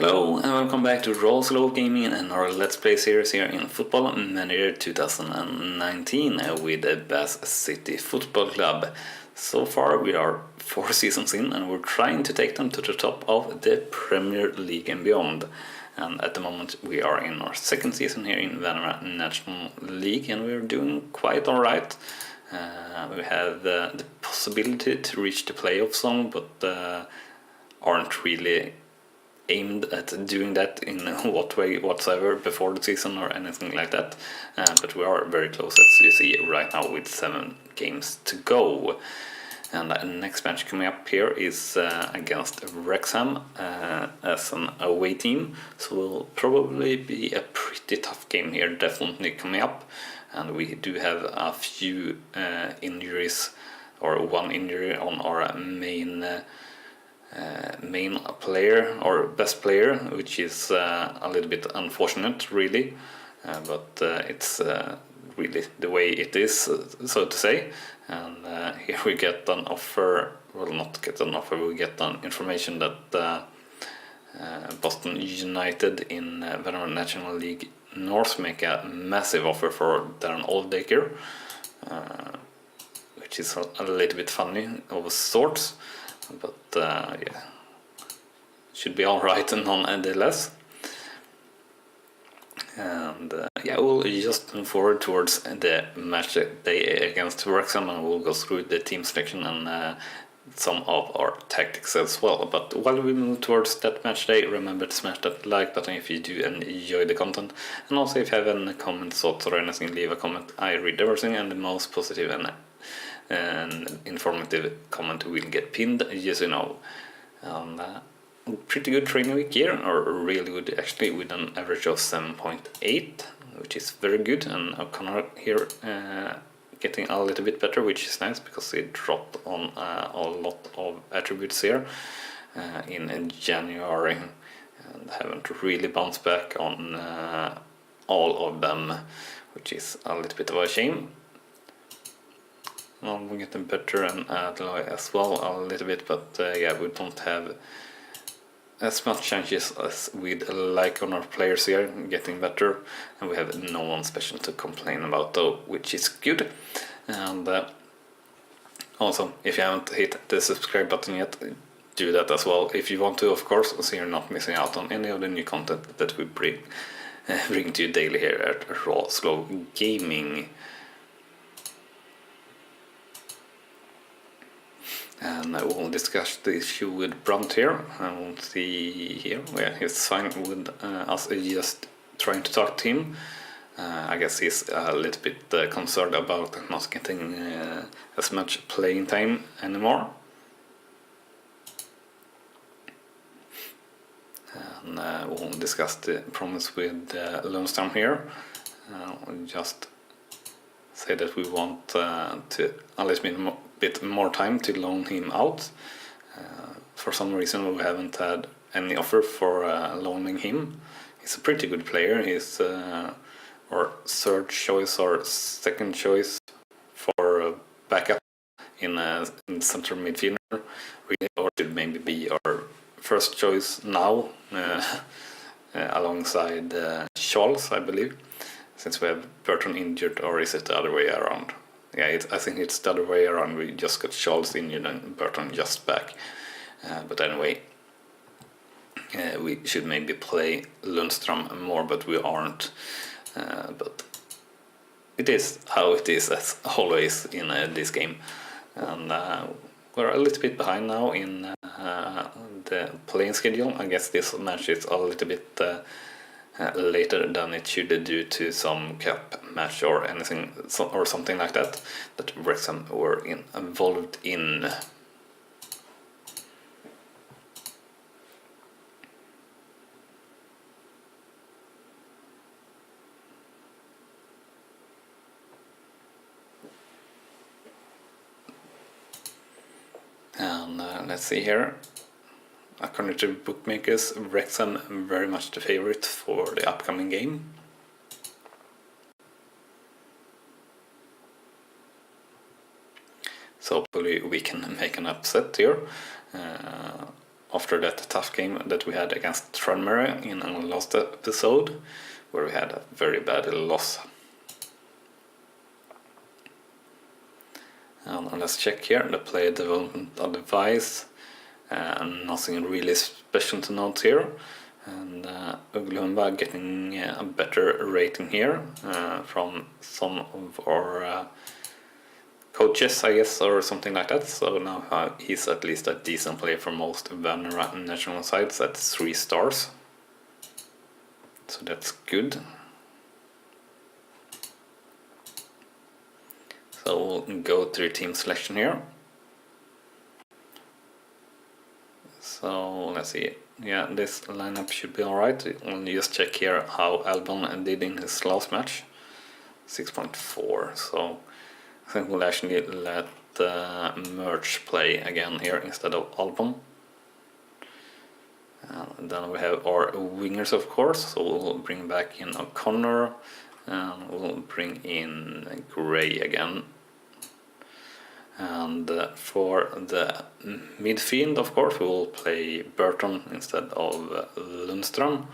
Hello and welcome back to Rawslowgaming and our Let's Play series here in Football Manager 2019 with the Bath City Football Club. So far we are 4 seasons in and we're trying to take them to the top of the Premier League and beyond. And at the moment we are in our 2nd season here in Vanarama National League and we're doing quite alright. We have the possibility to reach the playoff zone, but aren't really aimed at doing that in what way whatsoever before the season or anything like that, but we are very close, as you see right now, with 7 games to go. And the next match coming up here is against Wrexham as an away team, so it will probably be a pretty tough game here, definitely coming up. And we do have a few injuries, or 1 injury on our main player or best player, which is a little bit unfortunate really, but it's really the way it is, so to say. And here we get an offer, well, not get an offer, we get an information that Boston United in Vanarama National League North make a massive offer for Darren Aldaker, which is a little bit funny of sorts. But yeah, should be alright nonetheless. And yeah, we'll just move forward towards the match day against Wrexham, and we'll go through the team selection and some of our tactics as well. But while we move towards that match day, remember to smash that like button if you do enjoy the content, and also if you have any comments, thoughts or anything, leave a comment. I read everything, and the most positive and informative comment will get pinned, just so you know. Pretty good training week here, or really good actually, with an average of 7.8, which is very good. And O'Connor here getting a little bit better, which is nice because he dropped on a lot of attributes here in January and haven't really bounced back on all of them, which is a little bit of a shame. Well, we're getting better and Adloy as well a little bit, but yeah, we don't have as much chances as we'd like on our players here, getting better, and we have no one special to complain about though, which is good. And also, if you haven't hit the subscribe button yet, do that as well if you want to, of course, so you're not missing out on any of the new content that we bring to you daily here at Rawslowgaming. And I will discuss the issue with Brunt here. I will see here where he's fine with us just trying to talk to him. I guess he's a little bit concerned about not getting as much playing time anymore. And we'll discuss the promise with Lundstrom here. We'll just say that we want to a little bit more time to loan him out. For some reason we haven't had any offer for loaning him. He's a pretty good player. He's our 3rd choice or 2nd choice for backup in central midfielder, really, or should maybe be our 1st choice now, alongside Charles, I believe, since we have Burton injured. Or is it the other way around? Yeah, I think it's the other way around. We just got Charles injured and Burton just back. But anyway, we should maybe play Lundstrom more, but we aren't. But it is how it is, as always in this game. And we're a little bit behind now in the playing schedule. I guess this match is a little bit later than it should, due to some cup match or anything or something like that Wrexham were involved in. And let's see here. According to bookmakers, Wrexham very much the favorite for the upcoming game. So hopefully we can make an upset here. after that tough game that we had against Tranmere in our last episode, where we had a very bad loss. And let's check here the player development advice. Nothing really special to note here. And Uglumba getting a better rating here from some of our coaches, I guess, or something like that. So now he's at least a decent player for most Vanera national sides at 3 stars. So that's good. So we'll go through team selection here. So let's see. Yeah, this lineup should be alright. We'll just check here how Albon did in his last match. 6.4. So I think we'll actually let Merch play again here instead of Albon. And then we have our wingers, of course. So we'll bring back in O'Connor. And we'll bring in Gray again. And for the midfield, of course, we'll play Burton instead of Lundström.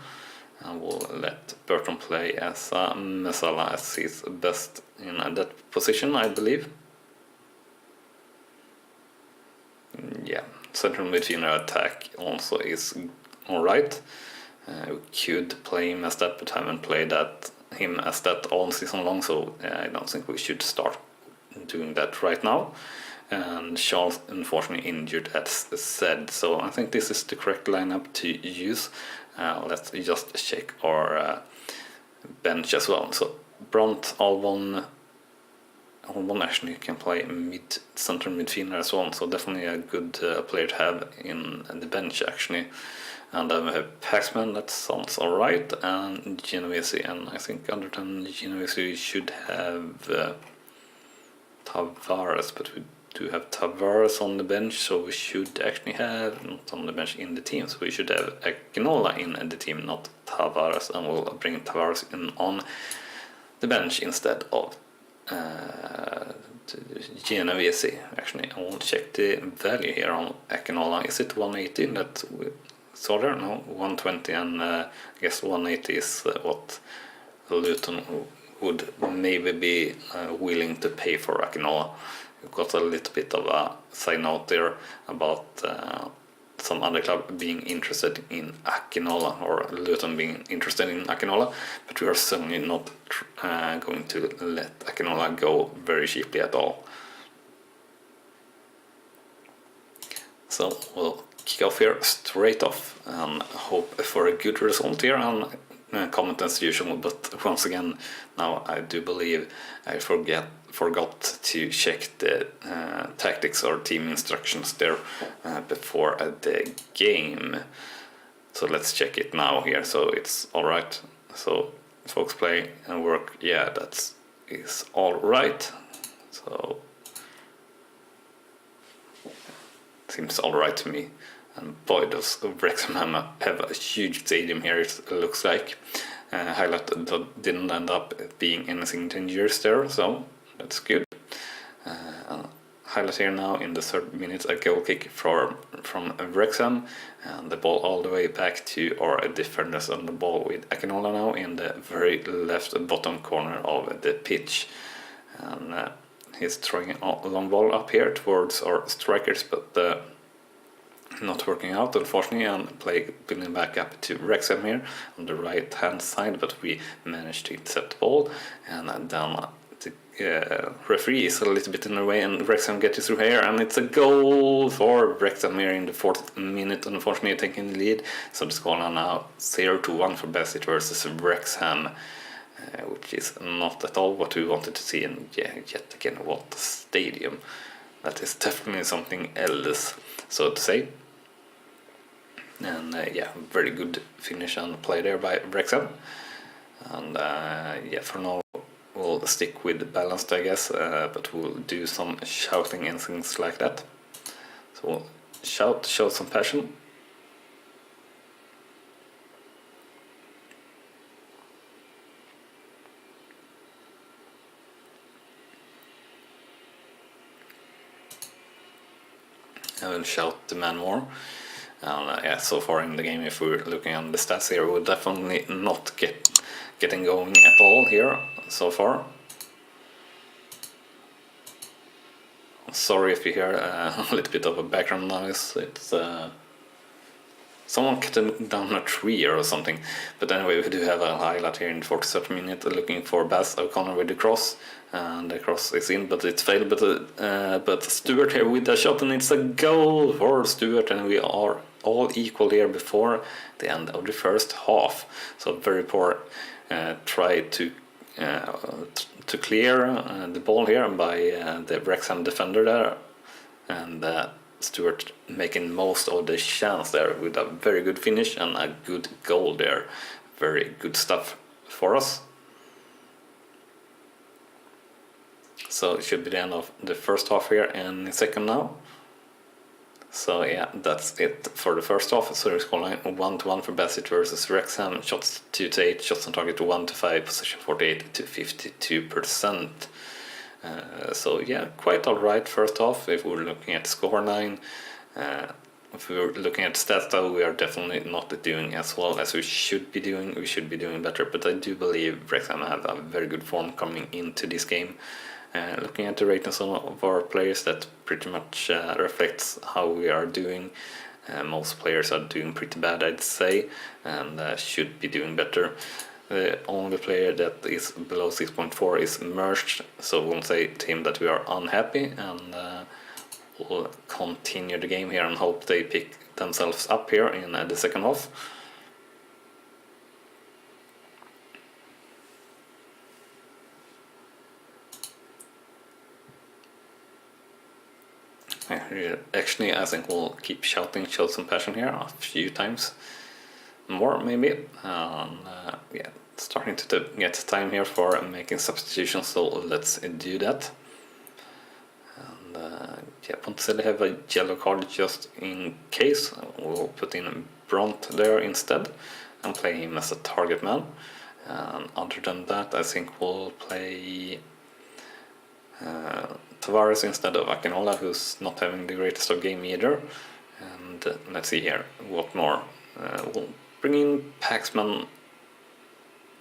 And we'll let Burton play as Messala, as he's best in that position, I believe. Yeah, central midfielder attack also is alright. We could play him as that, but haven't played him as that all season long, so I don't think we should start doing that right now. And Charles unfortunately injured, as said, so I think this is the correct lineup to use. Let's just check our bench as well. So Brandt, Albon actually can play center midfielder as well, so definitely a good player to have in the bench actually. And then we have Paxman, that sounds alright, and Genovese, and I think other than Genovese we should have Tavares, but we do have Tavares on the bench, so we should actually have, not on the bench, in the team, so we should have Akinola in the team, not Tavares, and we'll bring Tavares in on the bench instead of Genovese. Actually, I will check the value here on Akinola. Is it 180 that we saw there? No, 120, and I guess 180 is what Luton would maybe be willing to pay for Akinola. We've got a little bit of a side note there about some other club being interested in Akinola, or Luton being interested in Akinola, but we are certainly not going to let Akinola go very cheaply at all. So we'll kick off here straight off and hope for a good result here, and comment as usual, but once again now I do believe I forgot to check the tactics or team instructions there before the game, so let's check it now here. So it's alright, so folks play and work, yeah, that is alright, so seems alright to me. And boy, does Wrexham have a huge stadium here, it looks like. Highlight didn't end up being anything dangerous there, so that's good. Highlight here now in the 3rd minute, a goal kick from Wrexham, and the ball all the way back to our defenders on the ball with Akinola now in the very left bottom corner of the pitch. And he's throwing a long ball up here towards our strikers, but not working out, unfortunately, and play building back up to Wrexham here on the right hand side, but we managed to intercept the ball, and then the referee is a little bit in the way, and Wrexham gets through here, and it's a goal for Wrexham here in the 4th minute, unfortunately taking the lead. So the score now 0-1 for Bassett versus Wrexham, which is not at all what we wanted to see, and yet again, what a stadium. That is definitely something else, so to say. And yeah, very good finish and play there by Wrexham. And yeah, for now we'll stick with balanced, I guess, but we'll do some shouting and things like that. So we'll show some passion. I will shout the man more. And yeah, so far in the game, if we're looking on the stats here, we're definitely not getting going at all here so far. Sorry if you hear a little bit of a background noise. It's someone cutting down a tree or something. But anyway, we do have a highlight here in the 43rd minute, looking for Baz O'Connor with the cross, and the cross is in, but it's failed. But Stewart here with the shot, and it's a goal for Stewart, and we are all equal here before the end of the first half. So very poor try to clear the ball here by the Wrexham defender there, and Stewart making most of the chance there with a very good finish and a good goal there. Very good stuff for us. So it should be the end of the first half here in a second now. So yeah, that's it for the first half. So the scoreline 1-1 for Bassett versus Wrexham. Shots 2-8, shots on target 1-5, possession 48 to 52%. So yeah, quite alright first half if we're looking at the scoreline. If we're looking at stats though, we are definitely not doing as well as we should be doing. We should be doing better, but I do believe Wrexham have a very good form coming into this game. Looking at the ratings of our players, that pretty much reflects how we are doing. Most players are doing pretty bad, I'd say, and should be doing better. The only player that is below 6.4 is Merged, so we'll say to him that we are unhappy, and we'll continue the game here and hope they pick themselves up here in the second half. Actually, I think we'll keep shouting, show some passion here a few times more maybe. Yeah, starting to get time here for making substitutions, so let's do that. And yeah, Ponticelli have a yellow card just in case. We'll put in Bront there instead and play him as a target man. And other than that, I think we'll play Tavares instead of Akinola, who's not having the greatest of game either. And let's see here, what more? We'll bring in Paxman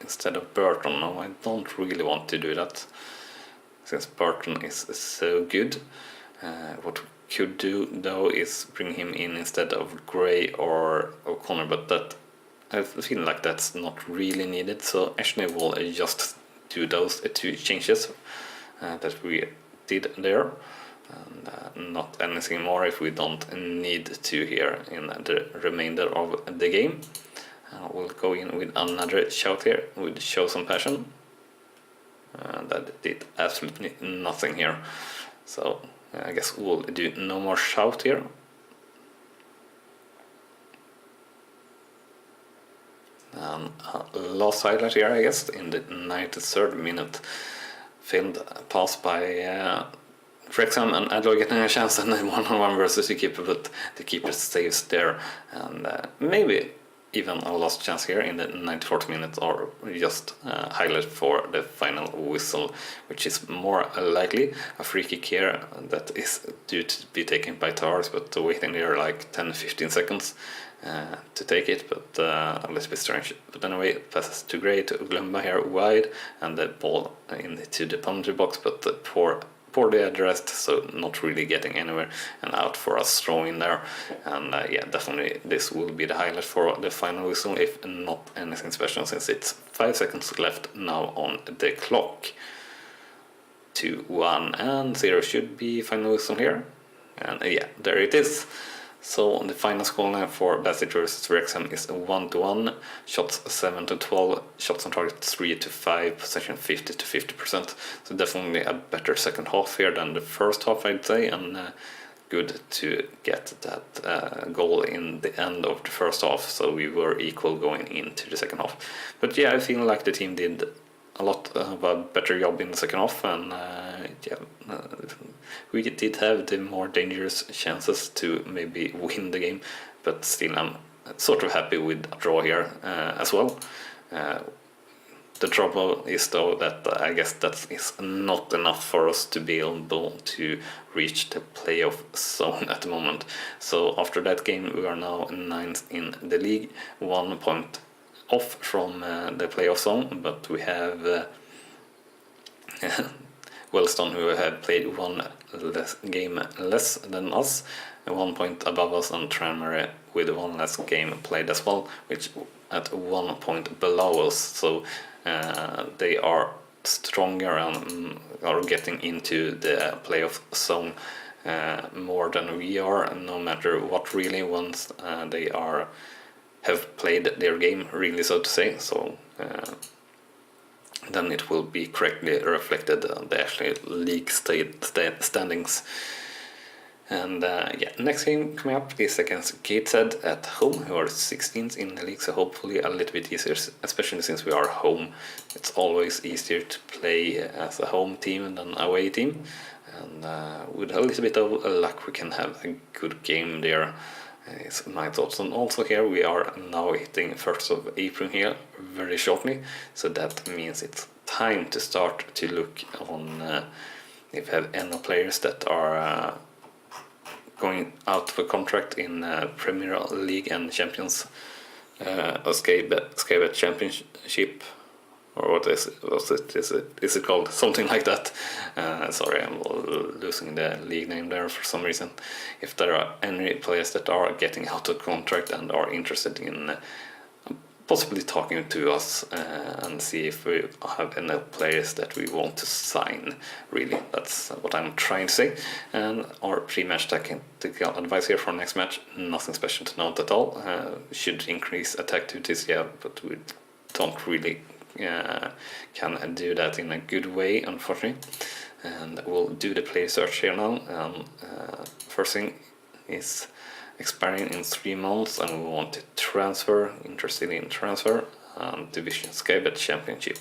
instead of Burton. No, I don't really want to do that, since Burton is so good. What we could do though is bring him in instead of Gray or O'Connor, but that I feel like that's not really needed. So actually we'll just do those two changes that we did there, and not anything more if we don't need to here in the remainder of the game. We'll go in with another shout here with show some passion. That did absolutely nothing here, so I guess we'll do no more shout here. Last highlight here, I guess, in the 93rd minute. Filmed pass by Wrexham, and Adler getting a chance and then 1-on-1 versus the keeper, but the keeper saves there, and maybe even a lost chance here in the 94th minute, or just highlight for the final whistle, which is more likely. A free kick here that is due to be taken by Tavares, but waiting there like 10-15 seconds to take it, but a little bit strange. But anyway, passes to Gray to Uglumba here wide, and the ball into the penalty box, but poorly addressed, so not really getting anywhere, and out for us throwing there. And yeah, definitely this will be the highlight for the final whistle, if not anything special, since it's 5 seconds left now on the clock. 2-1 and 0 should be final whistle here, and yeah, there it is. So the final scoreline for Bassett versus Wrexham is 1-1, shots 7-12, shots on target 3-5, possession 50%. So definitely a better second half here than the first half, I'd say, and good to get that goal in the end of the first half. So we were equal going into the second half. But yeah, I feel like the team did a lot of a better job in the second half, and we did have the more dangerous chances to maybe win the game, but still I'm sort of happy with a draw here as well. The trouble is though that I guess that is not enough for us to be able to reach the playoff zone at the moment. So after that game we are now 9th in the league, 1 point off from the playoff zone, but we have Wellston, who have played one game less than us, 1 point above us, and Tranmere with one less game played as well, which at 1 point below us. So they are stronger and are getting into the playoff zone more than we are, no matter what really, once they have played their game really, so to say. So then it will be correctly reflected on the actual league standings. And yeah, next game coming up is against Gateshead at home, who are 16th in the league, so hopefully a little bit easier, especially since we are home. It's always easier to play as a home team than away team, and with a little bit of luck we can have a good game there. Is my thoughts. And also here we are now hitting 1st of April here very shortly, so that means it's time to start to look on if we have any players that are going out of a contract in Premier League and Champions Sky Bet Championship, or what is it? Is it called something like that? Sorry, I'm losing the league name there for some reason. If there are any players that are getting out of contract and are interested in possibly talking to us and see if we have any players that we want to sign, really, that's what I'm trying to say. And our pre-match tactical advice here for next match, nothing special to note at all. Should increase attack activities, yeah, but we don't really can do that in a good way, unfortunately. And we'll do the player search here now. First thing is expiring in 3 months, and we want to transfer, interested in transfer, Division Sky Bet Championship.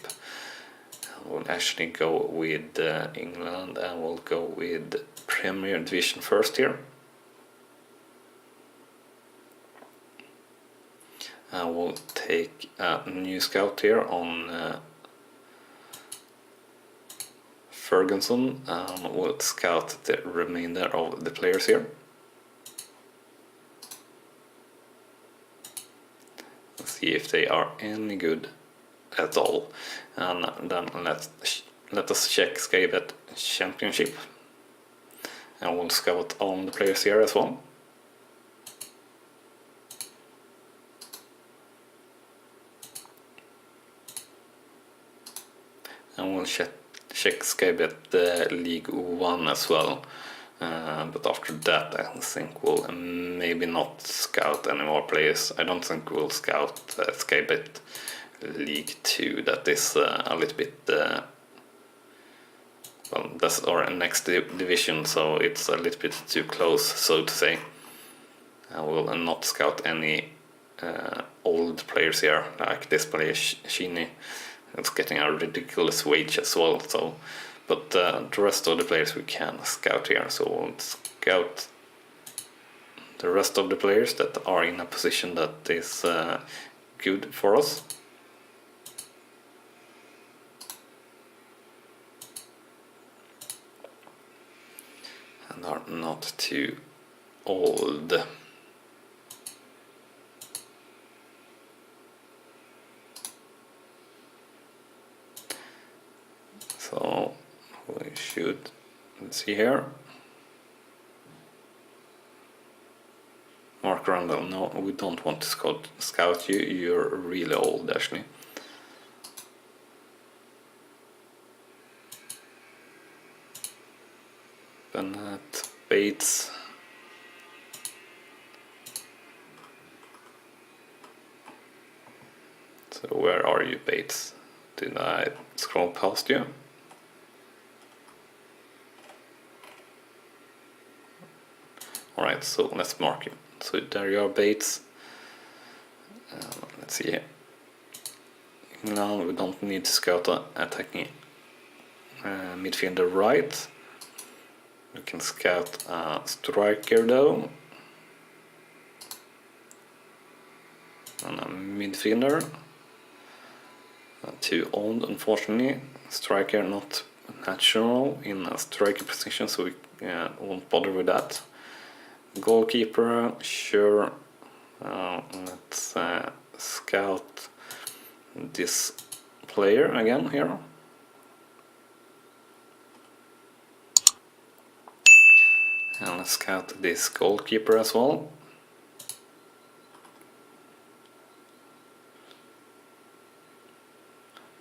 We'll actually go with England, and we'll go with Premier Division first here. We'll take a new scout here on Ferguson, and we'll scout the remainder of the players here. See if they are any good at all, and then let us check Sky Bet Championship, and we'll scout on the players here as well. And we'll check Sky Bet League 1 as well. But after that I think we'll maybe not scout any more players. I don't think we'll scout Sky Bet League 2. That is a little bit well, that's our next division, so it's a little bit too close, so to say. I will not scout any old players here, like this player Sheeny. It's getting a ridiculous wage as well, so. But the rest of the players we can scout here, so we'll scout the rest of the players that are in a position that is good for us. And are not too old. So we should, let's see here. Mark Randall, no, we don't want to scout you, you're really old actually. Bennett, Bates. So where are you, Bates? Did I scroll past you? Alright, so let's mark you. So there you are, Bates. Let's see here. Now we don't need to scout attacking midfielder right. We can scout a striker though. And a midfielder. Too old, unfortunately. Striker not natural in a striker position, so we won't bother with that. Goalkeeper, sure. Let's scout this player again here. And let's scout this goalkeeper as well.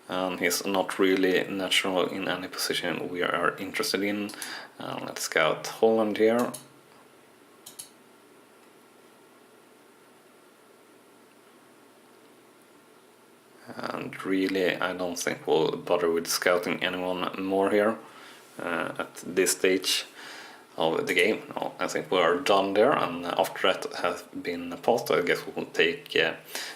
And he's not really natural in any position we are interested in. Let's scout Holland here. And really, I don't think we'll bother with scouting anyone more here at this stage of the game. No, I think we are done there, and after that has been paused, I guess we will take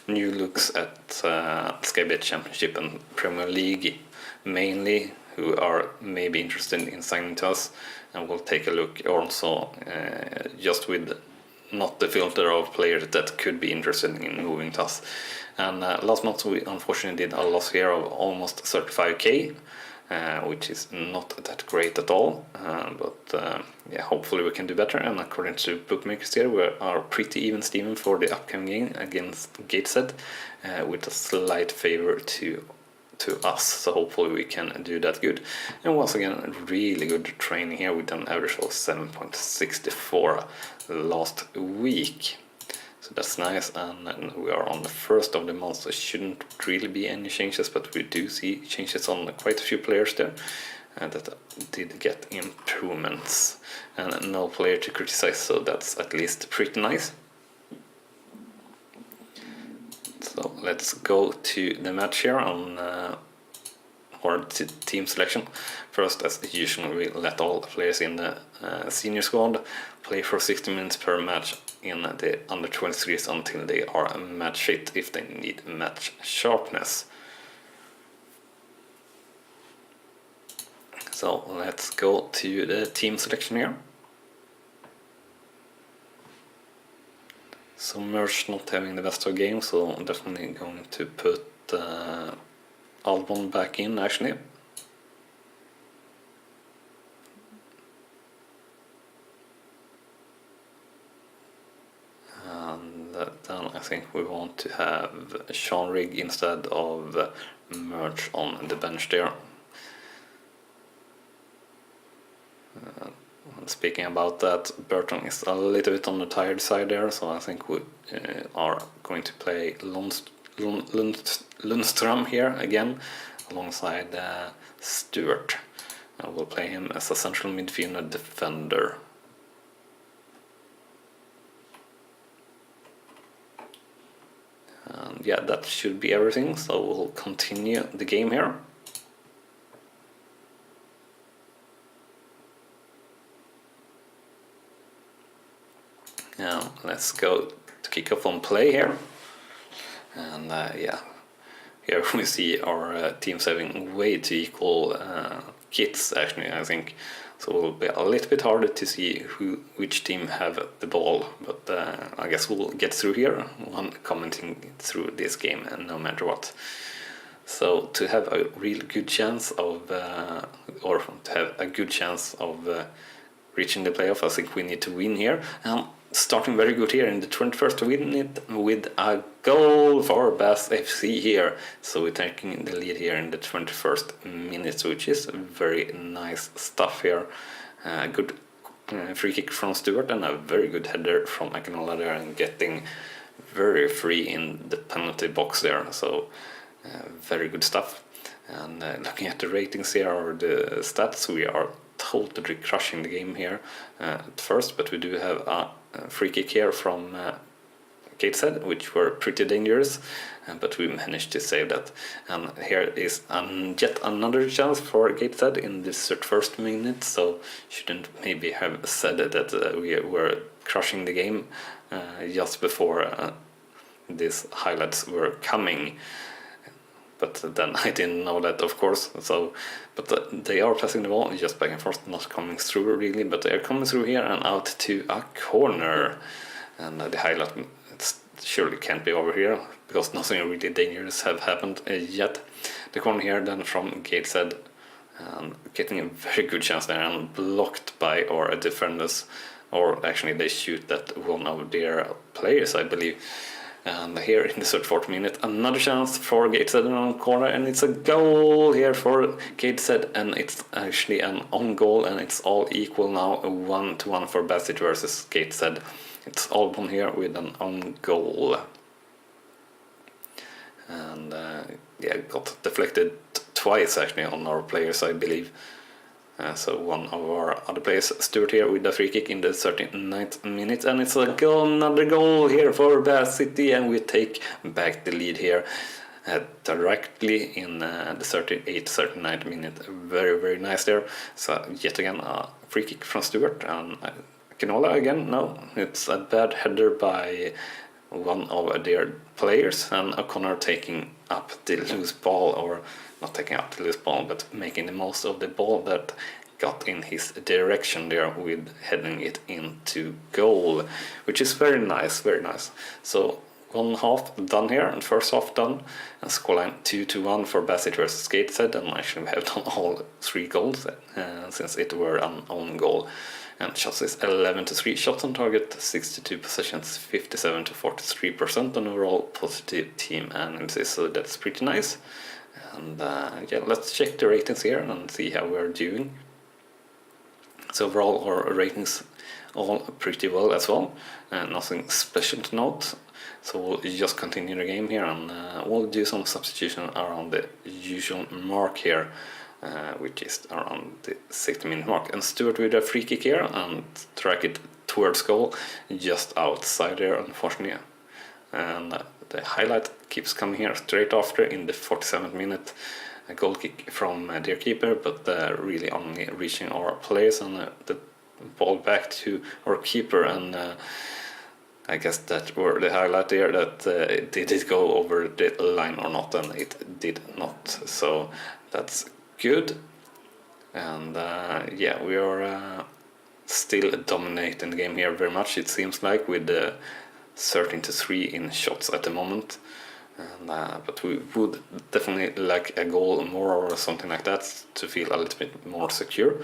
new looks at Sky Bet Championship and Premier League mainly, who are maybe interested in signing to us, and we'll take a look also just with not the filter of players that could be interested in moving to us. And last month we unfortunately did a loss here of almost 35k, which is not that great at all, but yeah, hopefully we can do better. And according to bookmakers here, we are pretty even Steven for the upcoming game against Gateshead, with a slight favor to us, so hopefully we can do that good. And once again, really good training here with an average of 7.64 last week. So that's nice, and we are on the first of the month, so shouldn't really be any changes, but we do see changes on quite a few players there that did get improvements, and no player to criticize, so that's at least pretty nice. So let's go to the match here on or team selection. First, as usual, we let all players in the senior squad play for 60 minutes per match in the under 23s until they are match fit if they need match sharpness. So let's go to the team selection here. So Merge not having the best of games, so I'm definitely going to put Albon back in actually. And then I think we want to have Sean Rigg instead of Merge on the bench there. Speaking about that, Burton is a little bit on the tired side there, so I think we are going to play Lundström here again alongside Stewart. We'll play him as a central midfielder defender. And yeah, that should be everything, so we'll continue the game here. Now let's go to kick off on play here, and yeah, here we see our teams having way too equal kits actually, I think, so it will be a little bit harder to see which team have the ball, but I guess we'll get through here, one commenting through this game and no matter what. So to have a real good chance of reaching the playoff, I think we need to win here. Starting very good here in the 21st minute with a goal for Bath FC here. So we're taking the lead here in the 21st minute, which is very nice stuff here. Good free kick from Stewart and a very good header from Akinola there, and getting very free in the penalty box there. So very good stuff. And looking at the ratings here or the stats, we are totally crushing the game here at first, but we do have a free kick here from Gateshead, which were pretty dangerous, but we managed to save that. And here is yet another chance for Gateshead in this first minute, so shouldn't maybe have said that we were crushing the game just before these highlights were coming. But then I didn't know that, of course. So, but they are passing the ball just back and forth, not coming through really. But they are coming through here and out to a corner, and the highlight surely can't be over here because nothing really dangerous have happened yet. The corner here then from Gateshead, getting a very good chance there and blocked by our defenders, or actually they shoot at one of their players, I believe. And here in the 34th minute, another chance for Gateshead on the corner, and it's a goal here for Gateshead, and it's actually an own goal, and it's all equal now, 1-1 for Bassett versus Gateshead. It's all won here with an own goal. And yeah, got deflected twice actually on our players, I believe. So one of our other players, Stuart here, with a free kick in the 39th minute, and it's a goal, another goal here for Bath City, and we take back the lead here directly in the 39th minute. Very, very nice there. So yet again a free kick from Stuart, and Kinola again, no, it's a bad header by one of their players, and O'Connor taking up the loose ball, or not taking up the loose ball, but making the most of the ball that got in his direction there with heading it into goal, which is very nice, very nice. So one half done here, and first half done, and scoreline 2-1 for Bassett versus Gateshead, and actually we have done all 3 goals since it were an own goal. And shots is 11-3, shots on target 62 possessions, 57-43%, and overall positive team analysis, so that's pretty nice. And yeah, let's check the ratings here and see how we're doing. So overall our ratings all pretty well as well, nothing special to note. So we'll just continue the game here, and we'll do some substitution around the usual mark here, which is around the 60-minute mark. And Stuart with a free kick here and track it towards goal, just outside there, unfortunately. And the highlight keeps coming here straight after in the 47th minute. A goal kick from their keeper, but really only reaching our players, and the ball back to our keeper, and I guess that were the highlight there, that did it go over the line or not, and it did not, so that's good. And yeah, we are still dominating the game here very much, it seems like, with 13-3 in shots at the moment. And, but we would definitely like a goal more or something like that to feel a little bit more secure.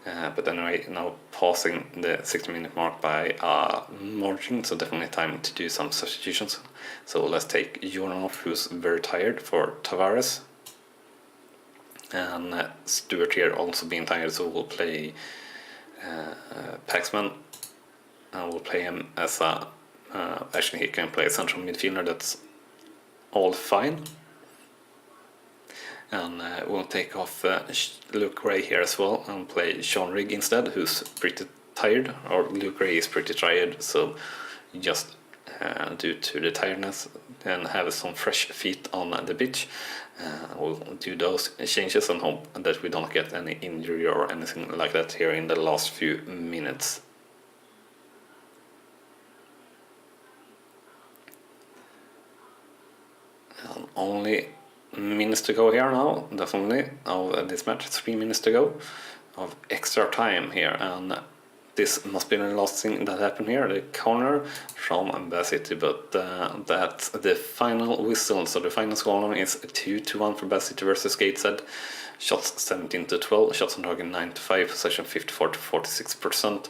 But anyway, now passing the 60-minute mark by a margin, so definitely time to do some substitutions. So let's take Joran off, who's very tired, for Tavares. And Stuart here also being tired, so we'll play Paxman. And we'll play him as a... actually he can play central midfielder, that's all fine. And we'll take off Luke Gray here as well and play Sean Rigg instead, who's pretty tired, or Luke Gray is pretty tired, so just due to the tiredness and have some fresh feet on the pitch. We'll do those changes and hope that we don't get any injury or anything like that here in the last few minutes. Only minutes to go here now, definitely, of this match. 3 minutes to go of extra time here, and this must be the last thing that happened here, the corner from Bath City, but that's the final whistle. So the final scoreline is 2-1 for Bath City versus Gateshead. Shots 17-12, shots on target 9-5, possession 54-46%.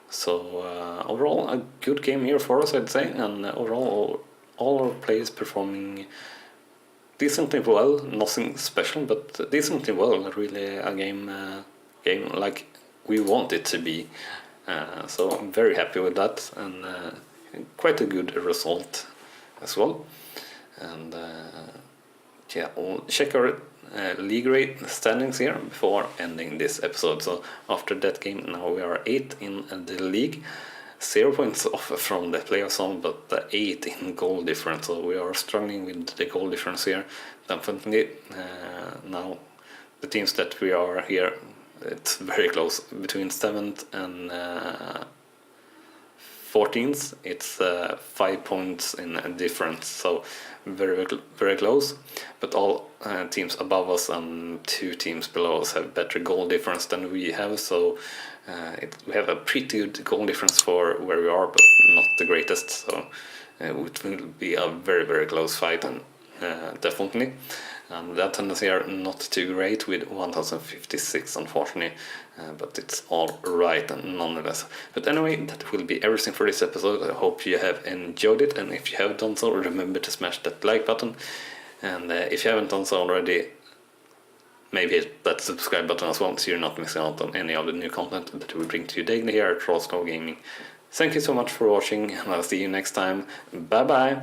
So overall a good game here for us, I'd say, and overall all our players performing decently well, nothing special, but decently well. Really a game like we want it to be. So I'm very happy with that, and quite a good result as well. And yeah, we'll check our league rate standings here before ending this episode. So after that game, now we are 8th in the league. 0 points off from the playoff zone, but 8 in goal difference, so we are struggling with the goal difference here. Definitely now the teams that we are here, it's very close between 7th and 14th. It's 5 points in difference, so very very close. But all teams above us and 2 teams below us have better goal difference than we have, so we have a pretty good goal difference for where we are, but not the greatest. So It will be a very, very close fight, and definitely. And that tendency are not too great with 1056, unfortunately, but it's all right nonetheless. But anyway, that will be everything for this episode. I hope you have enjoyed it, and if you have done so, remember to smash that like button. And if you haven't done so already, maybe hit that subscribe button as well, so you're not missing out on any of the new content that we bring to you daily here at Rawslowgaming. Thank you so much for watching, and I'll see you next time. Bye bye!